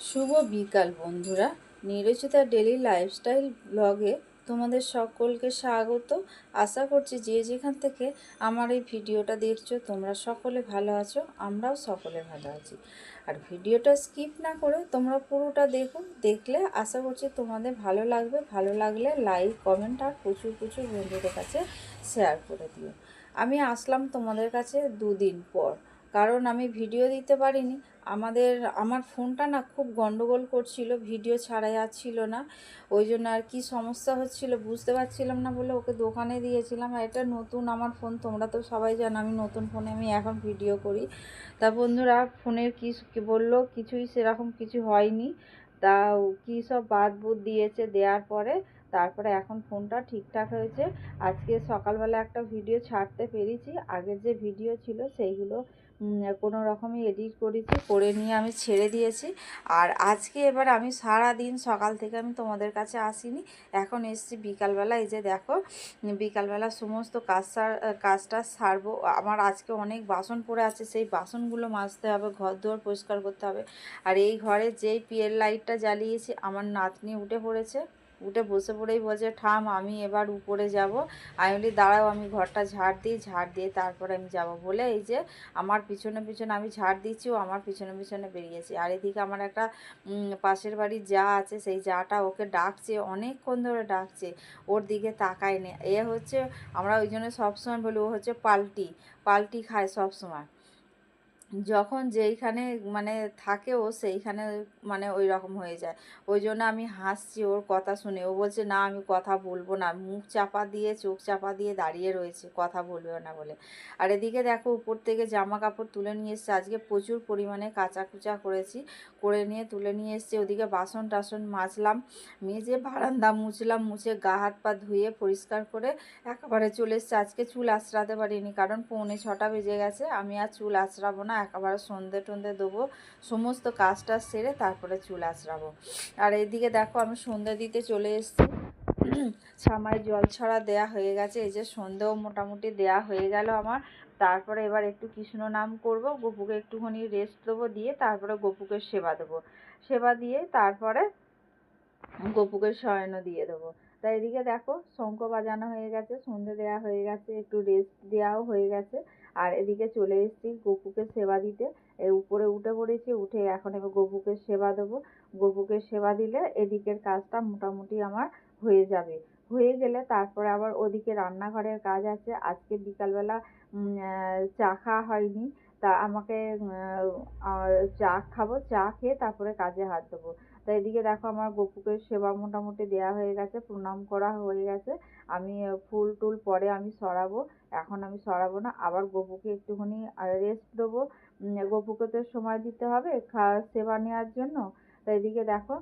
শুভ বিকাল বন্ধুরা, নিরচিতা daily lifestyle ব্লগে তোমাদের সকলকে স্বাগত। আশা করছি যে যেখান থেকে আমার এই ভিডিওটা দেখছো তোমরা সকলে ভালো আছো, আমরাও সকলে ভালো আছি। আর ভিডিওটা স্কিপ না করে তোমরা পুরোটা দেখো, দেখলে আশা করছি তোমাদের ভালো লাগবে। ভালো লাগলে লাইক কমেন্ট আর প্রচুর প্রচুর বন্ধুদের কাছে শেয়ার করে দিও। আমি আসলাম তোমাদের কাছে দুদিন পর, কারণ আমি ভিডিও দিতে পারিনি। আমার ফোনটা না খুব গন্ডগোল করছিল, ভিডিও ছাড়া যাচ্ছিল না। ওই জন্য আর কি সমস্যা হচ্ছিল বুঝতে পারছিলাম না বলে ওকে দোকানে দিয়েছিলাম। আর এটা নতুন আমার ফোন, তোমরা তো সবাই জানো আমি নতুন ফোনে আমি এখন ভিডিও করি। তা বন্ধুরা ফোনের কি বললো, কিছুই সেরকম কিছু হয়নি। তা কী সব বাদ বুদ দিয়েছে, দেওয়ার পরে তারপরে এখন ফোনটা ঠিকঠাক হয়েছে। আজকে সকালবেলা একটা ভিডিও ছাড়তে পেরেছি, আগের যে ভিডিও ছিল সেইগুলো কোনো রকমে এডিট করেছি, করে নিয়ে আমি ছেড়ে দিয়েছি। আর আজকে এবার আমি সারা দিন সকাল থেকে আমি তোমাদের কাছে আসিনি, এখন এসছি বিকালবেলা। এই যে দেখো, বিকালবেলা সমস্ত কাজটা সারবো। আমার আজকে অনেক বাসন পড়ে আছে, সেই বাসনগুলো মাজতে হবে, ঘর দুয়ার পরিষ্কার করতে হবে। আর এই ঘরে যেই পিএল লাইটটা জ্বালিয়েছি আমার নাতনি উঠে পড়েছে, উঠে বসে পড়েই বলছে ঠাম আমি এবার উপরে যাব। আমি বলি দাঁড়াও আমি ঘরটা ঝাড় দিই, ঝাড় দিয়ে তারপরে আমি যাব বলে এই যে আমার পিছনে পিছনে আমি ঝাড় দিচ্ছি, ও আমার পিছনে পিছনে বেরিয়েছি। আর এদিকে আমার একটা পাশের বাড়ির যা আছে, সেই যাটা ওকে ডাকছে, অনেকক্ষণ ধরে ডাকছে, ওর দিকে তাকায় নে। এ হচ্ছে, আমরা ওই জন্য সবসময় বলি ও হচ্ছে পাল্টি পাল্টি খায় সবসময়। যখন যেইখানে মানে থাকে ও সেইখানে মানে ওই রকম হয়ে যায়। ওই জন্য আমি হাসছি ওর কথা শুনে। ও বলছে না আমি কথা বলবো না, মুখ চাপা দিয়ে চোখ চাপা দিয়ে দাঁড়িয়ে রয়েছে, কথা বলবে না বলে। আর এদিকে দেখো উপর থেকে জামা কাপড় তুলে নিয়ে এসছে, আজকে প্রচুর পরিমাণে কাচা কুচা করেছি, করে নিয়ে তুলে নিয়ে এসছে। ওদিকে বাসন টাসন মাজলাম, মেজে বারান্দা মুছলাম, মুছে গা হাত পা ধুয়ে পরিষ্কার করে একেবারে চলে এসছে। আজকে চুল আঁচড়াতে পারিনি, কারণ 6:45 বেজে গেছে। আমি আর চুল আঁচড়াবো না, একেবারে সন্ধে টন্ধে দেবো, সমস্ত কাজটা সেরে তারপরে চুল আঁচড়াবো। আর এইদিকে দেখো আমি সন্ধে দিতে চলে এসেছি, ছামায় জল ছড়া দেয়া হয়ে গেছে। এই যে সন্ধেও মোটামুটি দেয়া হয়ে গেল আমার। তারপরে এবার একটু কৃষ্ণ নাম করব, গপুকে একটুখানি রেস্ট দেবো, দিয়ে তারপরে গপুকে সেবা দেবো। সেবা দিয়ে তারপরে গপুকে শয়নও দিয়ে দেবো। তাই এদিকে দেখো শঙ্খ বাজানো হয়ে গেছে, সন্ধে দেওয়া হয়ে গেছে, একটু রেস্ট দেওয়াও হয়ে গেছে। আর এদিকে চলে এসেছি গপুকে সেবা দিতে। উপরে উঠে পড়েছি, উঠে এখন এবার গপুকে সেবা দেবো। গপুকে সেবা দিলে এদিকের কাজটা মোটামুটি আমার হয়ে যাবে। হয়ে গেলে তারপরে আবার ওদিকে রান্নাঘরের কাজ আছে। আজকে বিকালবেলা চা খাওয়া হয়নি, তা আমাকে চা খাবো, চা খেয়ে তারপরে কাজে হাত দেবো। তাই এদিকে দেখো আমার গপুকে সেবা মোটামুটি দেওয়া হয়ে গেছে, প্রণাম করা হয়ে গেছে। আমি ফুল টুল পরে আমি সরাবো, এখন আমি সরাবো না। আবার গপুকে একটুখানি রেস্ট দেবো, গপুকে তো সময় দিতে হবে সেবা নেওয়ার জন্য। তাই এদিকে দেখো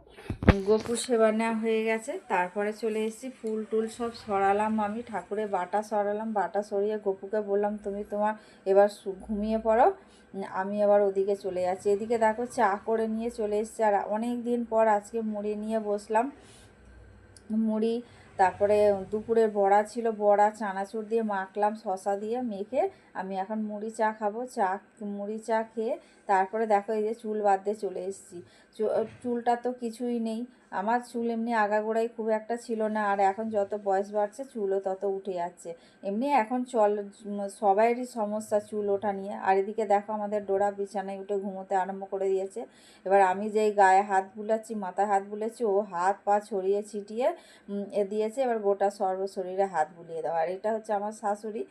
গপুর সেবা নেওয়া হয়ে গেছে, তারপরে চলে এসেছি ফুল টুল সব সরালাম, আমি ঠাকুরের বাটা সরালাম, বাটা সরিয়ে গপুকে বললাম তুমি তোমার এবার ঘুমিয়ে পড়ো, আমি আবার ওদিকে চলে যাচ্ছি। এদিকে দেখো চা করে নিয়ে চলে এসেছি। আর অনেক দিন পর আজকে মুড়ি নিয়ে বসলাম, মুড়ি, তারপরে দুপুরের বড়া ছিল, বড়া চানাচুর দিয়ে মাখলাম, শশা দিয়ে মেখে আমি এখন মুড়ি চা খাবো। মুড়ি চা খেয়ে তারপরে দেখো এই যে চুল বাঁধতে চলে এসেছি। চুলটা তো কিছুই নেই, আমার চুল এমনি আগাগোড়াই খুব একটা ছিল না, আর এখন যত বয়স বাড়ছে চুলও তত উঠে যাচ্ছে। এমনি এখন সবাইয়েরই সমস্যা চুল ওঠা নিয়ে। আর এদিকে দেখো আমাদের ডোরা বিছানায় উঠে ঘুমোতে আরম্ভ করে দিয়েছে। এবার আমি যেই গায়ে হাত বুলাচ্ছি, মাথায় হাত বুলেছি, ও হাত পা ছড়িয়ে ছিটিয়ে দিয়েছে। এবার গোটা সর্বশরীরে হাত বুলিয়ে দেওয়া। আর এটা হচ্ছে আমার শাশুড়ি।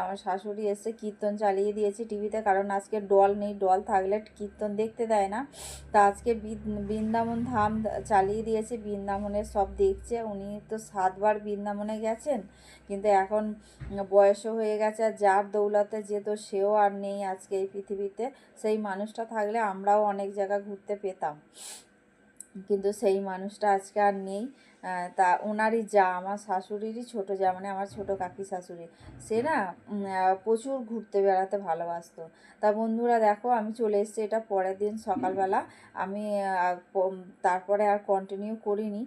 আমার শাশুড়ি এসে কীর্তন চালিয়ে দিয়েছে টিভিতে, কারণ আজকে ডল নেই, ডল থাকলে কীর্তন দেখতে দেয় না। তা আজকে বৃন্দাবন ধাম চালিয়ে দিয়েছে, বৃন্দাবনের সব দেখছে। উনি তো 7বার বৃন্দাবনে গেছেন, কিন্তু এখন বয়সও হয়ে গেছে, আর যার দৌলতে যেত সেও আর নেই আজকে এই পৃথিবীতে। সেই মানুষটা থাকলে আমরাও অনেক জায়গা ঘুরতে পেতাম, কিন্তু সেই মানুষটা আজকে আর নেই। তা ওনারই যা, আমার শাশুড়িরই ছোটো যা, মানে আমার ছোটো কাকি শাশুড়ি, সে না প্রচুর ঘুরতে বেড়াতে ভালোবাসতো। তা বন্ধুরা দেখো আমি চলে এসেছি, এটা পরের দিন সকালবেলা। আমি তারপরে আর কন্টিনিউ করিনি,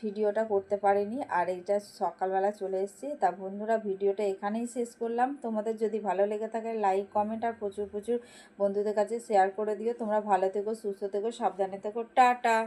ভিডিওটা করতে পারিনি। আর এইটা সকালবেলা চলে এসেছি। তা বন্ধুরা ভিডিওটা এখানেই শেষ করলাম। তোমাদের যদি ভালো লেগে থাকে লাইক কমেন্ট আর প্রচুর প্রচুর বন্ধুদের কাছে শেয়ার করে দিও। তোমরা ভালো থেকো, সুস্থ থেকো, সাবধানে থেকো, টাটা।